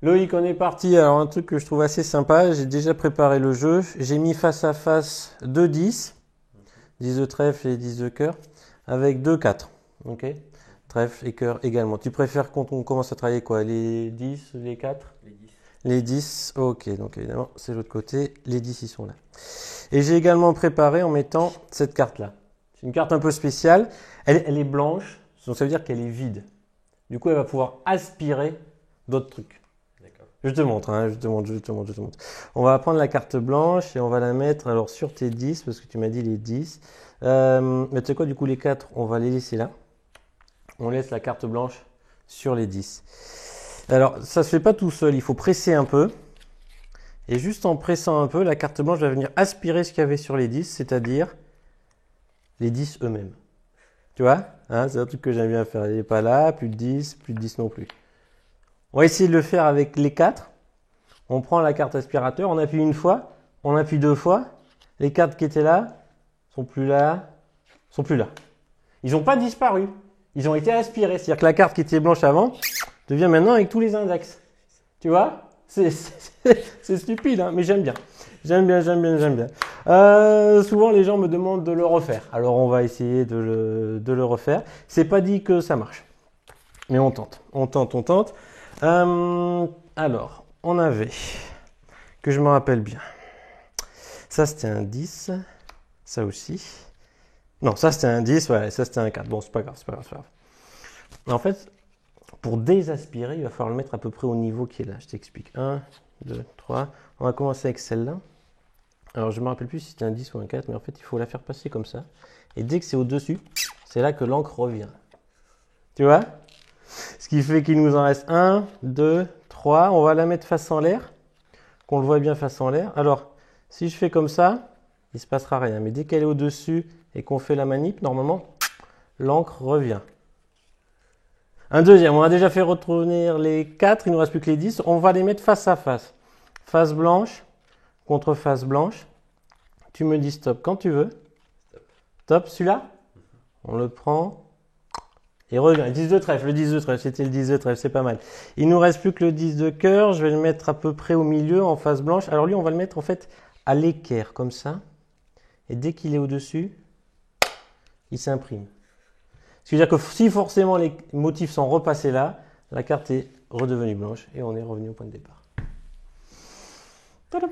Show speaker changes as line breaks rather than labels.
Loïc, on est parti. Alors, un truc que je trouve assez sympa, j'ai déjà préparé le jeu. J'ai mis face à face deux 10, 10 de trèfle et 10 de cœur, avec deux 4. Ok? Trèfle et cœur également. Tu préfères quand on commence à travailler quoi? Les 10, les 4?
Les 10.
Les 10, ok. Donc, évidemment, c'est l'autre côté. Les 10, ils sont là. Et j'ai également préparé en mettant cette carte-là. C'est une carte un peu spéciale. Elle est blanche, donc ça veut dire qu'elle est vide. Du coup, elle va pouvoir aspirer d'autres trucs.
D'accord.
Je te montre, hein, je te montre. On va prendre la carte blanche et on va la mettre alors sur tes 10, parce que tu m'as dit les 10. Mais tu sais quoi, du coup, les 4, on va les laisser là. On laisse la carte blanche sur les 10. Alors, ça se fait pas tout seul, il faut presser un peu. Et juste en pressant un peu, la carte blanche va venir aspirer ce qu'il y avait sur les 10, c'est-à-dire les 10 eux-mêmes. Tu vois, hein, c'est un truc que j'aime bien faire. Il n'est pas là, plus de 10 non plus. On va essayer de le faire avec les 4. On prend la carte aspirateur, on appuie une fois, on appuie deux fois. Les 4 qui étaient là, sont plus là, sont plus là. Ils n'ont pas disparu. Ils ont été aspirés. C'est-à-dire que la carte qui était blanche avant devient maintenant avec tous les index. Tu vois? C'est stupide, hein, mais j'aime bien. J'aime bien. Souvent, les gens me demandent de le refaire. Alors, on va essayer de le refaire. C'est pas dit que ça marche. Mais on tente. On tente. Alors, on avait, que je me rappelle bien. Ça, c'était un 10. Ça aussi. Non, ça, c'était un 10. Ouais, ça, c'était un 4. Bon, c'est pas grave, c'est pas grave, c'est pas grave. En fait, pour désaspirer, il va falloir le mettre à peu près au niveau qui est là. Je t'explique. 1, 2, 3. On va commencer avec celle-là. Alors, je ne me rappelle plus si c'était un 10 ou un 4, mais en fait, il faut la faire passer comme ça. Et dès que c'est au-dessus, c'est là que l'encre revient. Tu vois? Ce qui fait qu'il nous en reste 1, 2, 3. On va la mettre face en l'air, qu'on le voit bien face en l'air. Alors, si je fais comme ça, il ne se passera rien. Mais dès qu'elle est au-dessus et qu'on fait la manip, normalement, l'encre revient. Un deuxième, on a déjà fait retourner les 4, il ne nous reste plus que les 10. On va les mettre face à face. Face blanche contre face blanche. Tu me dis stop quand tu veux.
Stop.
Top, celui-là. On le prend. Et regarde, 10 de trèfle, le 10 de trèfle, c'était le 10 de trèfle, c'est pas mal. Il nous reste plus que le 10 de cœur, je vais le mettre à peu près au milieu, en face blanche. Alors lui, on va le mettre en fait à l'équerre, comme ça. Et dès qu'il est au-dessus, il s'imprime. Ce qui veut dire que si forcément les motifs sont repassés là, la carte est redevenue blanche et on est revenu au point de départ. Tadam.